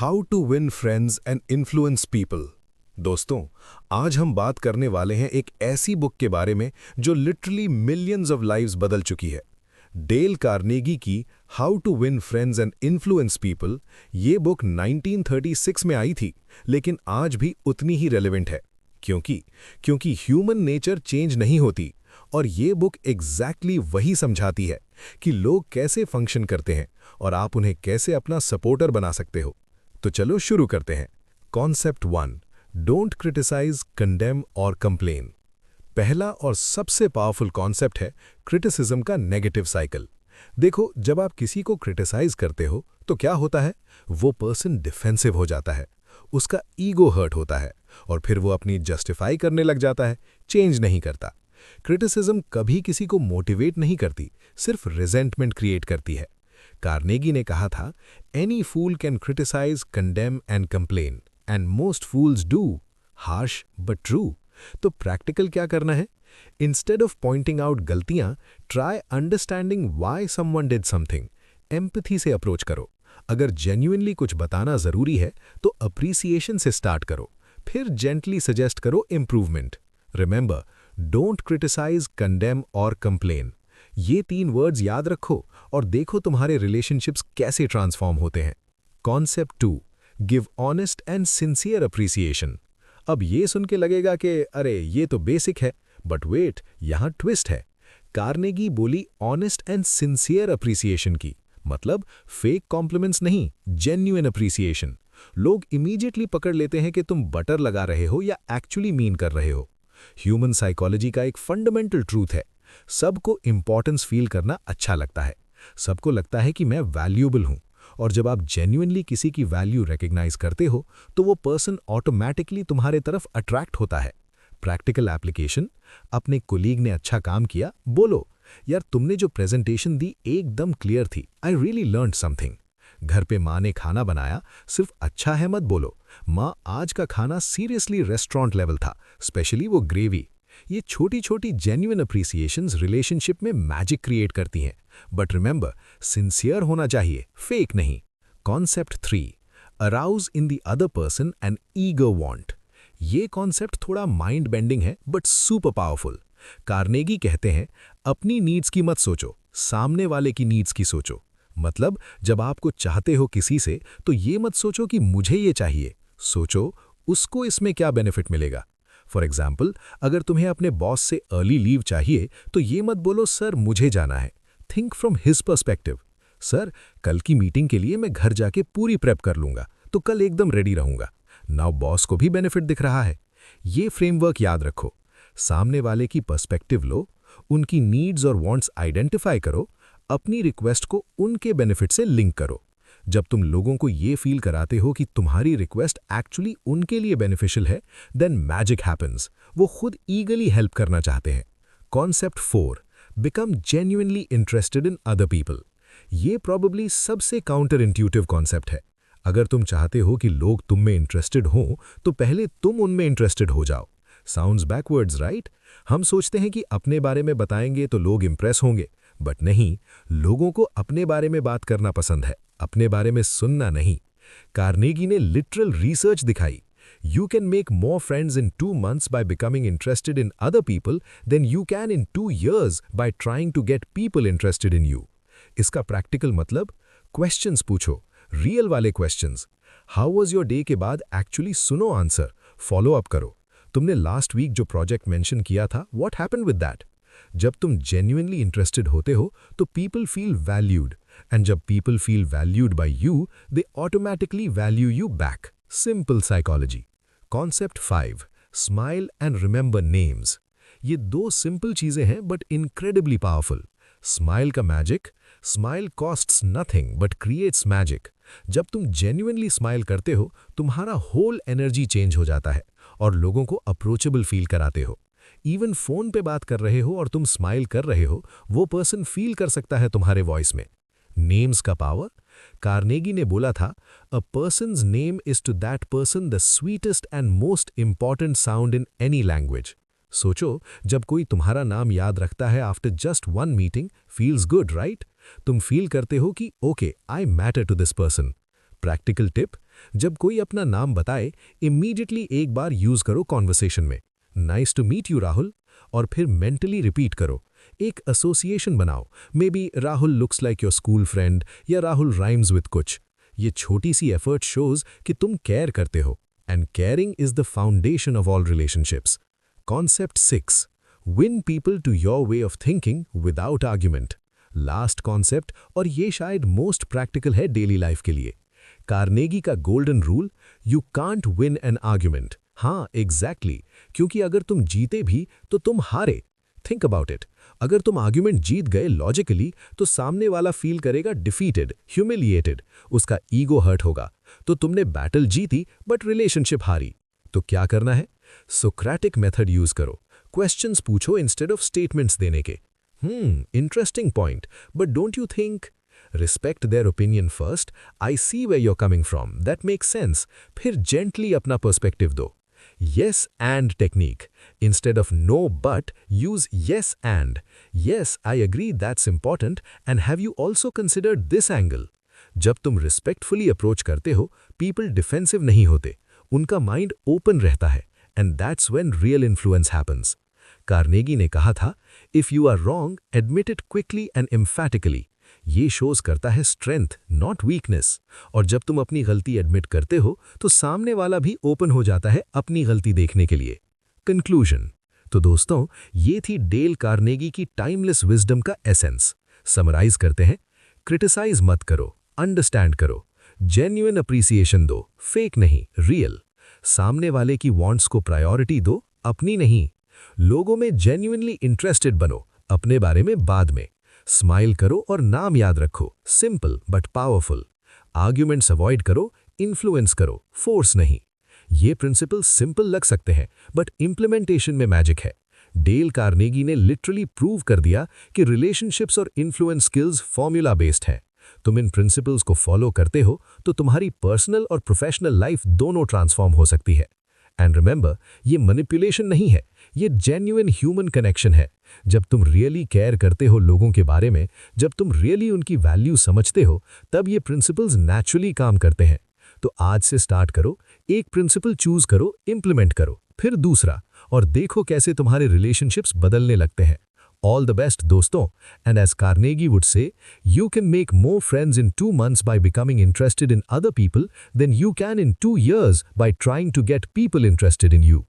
How to win friends and influence people. दोस्तों, आज हम बात करने वाले हैं एक ऐसी बुक के बारे में जो लिटरली मिलियंस ऑफ लाइव्स बदल चुकी है। डेल कार्नेगी की how to win friends and influence people. ये बुक 1936 में आई थी, लेकिन आज भी उतनी ही रेलेवेंट है। क्योंकि ह्यूमन नेचर चेंज नहीं होती, और ये बुक एग्जैक्टली वही समझाती है कि लोग कैसे फंक्शन करते हैं और आप उन्हें कैसे अपना सपोर्टर बना सकते हो। तो चलो शुरू करते हैं। कॉन्सेप्ट 1, डोंट क्रिटिसाइज, कंडेम और कंप्लेन। पहला और सबसे पावरफुल कॉन्सेप्ट है क्रिटिसिज्म का नेगेटिव साइकिल। देखो, जब आप किसी को क्रिटिसाइज करते हो तो क्या होता है, वो पर्सन डिफेंसिव हो जाता है, उसका ईगो हर्ट होता है और फिर वो अपनी जस्टिफाई करने लग जाता है, चेंज नहीं करता। क्रिटिसिज्म कभी किसी को मोटिवेट नहीं करती, सिर्फ रिजेंटमेंट क्रिएट करती है। कार्नेगी ने कहा था, any fool can criticise, condemn and complain, and most fools do. Harsh but true. तो प्रैक्टिकल क्या करना है? इंस्टेड ऑफ पॉइंटिंग आउट गलतियां, try understanding why someone did something. Empathy से अप्रोच करो। अगर जेन्युइनली कुछ बताना जरूरी है तो अप्रिसिएशन से स्टार्ट करो, फिर जेंटली सजेस्ट करो improvement. Remember, don't criticise, condemn और कंप्लेन। ये 3 वर्ड्स याद रखो और देखो तुम्हारे रिलेशनशिप्स कैसे ट्रांसफॉर्म होते हैं। Concept 2, give honest and sincere appreciation. अब ये सुन के लगेगा कि अरे ये तो बेसिक है, बट वेट, यहाँ ट्विस्ट है। कार्नेगी बोली ऑनेस्ट एंड सिंसियर अप्रिसिएशन की, मतलब फेक कॉम्प्लीमेंट्स नहीं, जेन्युइन अप्रिसिएशन। लोग इमीडिएटली पकड़ लेते हैं कि तुम बटर लगा रहे हो या एक्चुअली मीन कर रहे हो। ह्यूमन साइकोलॉजी का एक फंडामेंटल ट्रूथ है, सबको इंपॉर्टेंस फील करना अच्छा लगता है। सबको लगता है कि मैं वैल्यूएबल हूं, और जब आप जेन्युइनली किसी की वैल्यू रिकॉग्नाइज करते हो तो वो पर्सन ऑटोमैटिकली तुम्हारे तरफ अट्रैक्ट होता है। प्रैक्टिकल एप्लीकेशन, अपने कोलीग ने अच्छा काम किया, बोलो, यार तुमने जो प्रेजेंटेशन दी एकदम क्लियर थी, आई रियली लर्नड समथिंग। घर पे माँ ने खाना बनाया, सिर्फ अच्छा है मत बोलो, माँ आज का खाना सीरियसली रेस्टोरेंट लेवल था, स्पेशली वो ग्रेवी। ये छोटी छोटी जेन्युइन अप्रिसिएशंस रिलेशनशिप में मैजिक क्रिएट करती हैं। बट रिमेंबर, सिंसियर होना चाहिए, फेक नहीं। Concept 3, arouse in the other person an eager want. ये कॉन्सेप्ट थोड़ा माइंड बेंडिंग है बट सुपर पावरफुल। कार्नेगी कहते हैं, अपनी नीड्स की मत सोचो, सामने वाले की नीड्स की सोचो। मतलब जब आप कुछ चाहते हो किसी से तो ये मत सोचो कि मुझे ये चाहिए, सोचो उसको इसमें क्या बेनिफिट मिलेगा। फॉर एग्जाम्पल, अगर तुम्हें अपने बॉस से अर्ली लीव चाहिए तो ये मत बोलो सर मुझे जाना है। Think from his perspective, sir कल की मीटिंग के लिए मैं घर जाके पूरी प्रेप कर लूंगा तो कल एकदम रेडी रहूंगा। नाउ बॉस को भी बेनिफिट दिख रहा है। ये फ्रेमवर्क याद रखो, सामने वाले की पर्सपेक्टिव लो, उनकी नीड्स और वांट्स आइडेंटिफाई करो, अपनी रिक्वेस्ट को उनके बेनिफिट से लिंक करो। जब तुम लोगों को ये फील कराते हो कि तुम्हारी रिक्वेस्ट एक्चुअली उनके लिए बेनिफिशियल है, देन मैजिक हैपन्स। वो खुद ईगली हेल्प करना चाहते हैं। Concept 4, become genuinely interested in other people. ये प्रॉबेबली सबसे काउंटर इंट्यूटिव कॉन्सेप्ट है। अगर तुम चाहते हो कि लोग तुम में इंटरेस्टेड हों तो पहले तुम उनमें इंटरेस्टेड हो जाओ। Sounds backwards, right? हम सोचते हैं कि अपने बारे में बताएंगे तो लोग इंप्रेस होंगे, बट नहीं, लोगों को अपने बारे में बात करना पसंद है, अपने बारे में सुनना नहीं। कार्नेगी ने लिटरल रिसर्च दिखाई, you can make more friends in 2 months by becoming interested in other people than you can in 2 years by trying to get people interested in you। इसका प्रैक्टिकल मतलब, क्वेश्चंस पूछो, real वाले questions. How was your day के बाद actually सुनो answer, follow up करो। तुमने last week जो प्रोजेक्ट मेंशन किया था, व्हाट हैपेंड विद दैट? जब तुम जेन्युइनली इंटरेस्टेड होते हो तो पीपल फील वैल्यूड, एंड जब people feel valued bye you, they automatically value you back. Simple psychology. Concept 5, smile and remember names. ये 2 सिंपल चीजें हैं बट इनक्रेडिबली पावरफुल। स्माइल का magic, smile costs nothing but creates magic. जब तुम genuinely smile करते हो, तुम्हारा whole energy change हो जाता है और लोगों को अप्रोचेबल फील कराते हो। इवन फोन पे बात कर रहे हो और तुम स्माइल कर रहे हो, वो पर्सन फील कर सकता है तुम्हारे वॉइस में। नेम्स का पावर, कार्नेगी ने बोला था, a person's name is to that person the sweetest and most important sound in any language. सोचो, जब कोई तुम्हारा नाम याद रखता है after just 1 meeting, feels good, right? तुम फील करते हो कि okay, I matter to this person. Practical tip, जब कोई अपना नाम बताए इमीडिएटली एक बार यूज करो कॉन्वर्सेशन में, nice to meet you Rahul, और फिर मेंटली रिपीट करो। एक एसोसिएशन बनाओ, may be Rahul looks like your school friend या राहुल राइम्स विद कुछ। ये छोटी सी एफर्ट शोज कि तुम केयर करते हो, and caring is the foundation of all relationships. Concept 6, win people to your way of thinking without argument. Last concept, और ये शायद मोस्ट प्रैक्टिकल है डेली लाइफ के लिए। कार्नेगी का golden rule, you can't win an argument. हाँ, exactly, क्योंकि अगर तुम जीते भी तो तुम हारे। थिंक अबाउट इट, अगर तुम आर्ग्यूमेंट जीत गए लॉजिकली तो सामने वाला फील करेगा डिफीटेड, ह्यूमिलिएटेड, उसका ईगो हर्ट होगा। तो तुमने बैटल जीती बट रिलेशनशिप हारी। तो क्या करना है? सोक्रेटिक मेथड यूज करो, क्वेश्चंस पूछो इंस्टेड ऑफ स्टेटमेंट्स देने के। Interesting point, but don't you think? Respect their opinion first, I see where you're coming from, that makes sense. फिर जेंटली अपना पर्सपेक्टिव दो। Yes and technique. Instead of no but, use yes and. Yes, I agree that's important, and have you also considered this angle? जब तुम respectfully approach करते हो, people defensive नहीं होते, उनका माइंड ओपन रहता है, and that's when real influence happens. Carnegie ने कहा था, if you are wrong, admit it quickly and emphatically. ये शोज करता है स्ट्रेंथ, नॉट वीकनेस। और जब तुम अपनी गलती एडमिट करते हो तो सामने वाला भी ओपन हो जाता है अपनी गलती देखने के लिए। कंक्लूजन। तो दोस्तों, ये थी डेल कार्नेगी की टाइमलेस विजडम का एसेंस। समराइज करते हैं, क्रिटिसाइज मत करो, अंडरस्टैंड करो, जेन्युइन अप्रिसिएशन दो, फेक नहीं, रियल। सामने वाले की वांट्स को प्रायोरिटी दो, अपनी नहीं। लोगों में जेन्युइनली इंटरेस्टेड बनो, अपने बारे में बाद में। स्माइल करो और नाम याद रखो, simple but powerful. Arguments avoid करो, इन्फ्लुएंस करो, फोर्स नहीं। ये प्रिंसिपल सिंपल लग सकते हैं बट इंप्लीमेंटेशन में मैजिक है। डेल कार्नेगी ने लिटरली प्रूव कर दिया कि रिलेशनशिप्स और इन्फ्लुएंस स्किल्स फॉर्मूला बेस्ड हैं। तुम इन प्रिंसिपल्स को फॉलो करते हो तो तुम्हारी पर्सनल और प्रोफेशनल लाइफ दोनों ट्रांसफॉर्म हो सकती है। एंड रिमेंबर, ये मैनिपुलेशन नहीं है, ये जेन्युइन ह्यूमन कनेक्शन है। जब तुम रियली केयर करते हो लोगों के बारे में, जब तुम रियली उनकी वैल्यू समझते हो, तब ये प्रिंसिपल्स नेचुरली काम करते हैं। तो आज से स्टार्ट करो, एक प्रिंसिपल चूज करो, इंप्लीमेंट करो, फिर दूसरा, और देखो कैसे तुम्हारे रिलेशनशिप्स बदलने लगते हैं। All the best, दोस्तों, and as Carnegie would say, you can make more friends in 2 months by becoming interested in other people than you can in 2 years by trying to get people interested in you.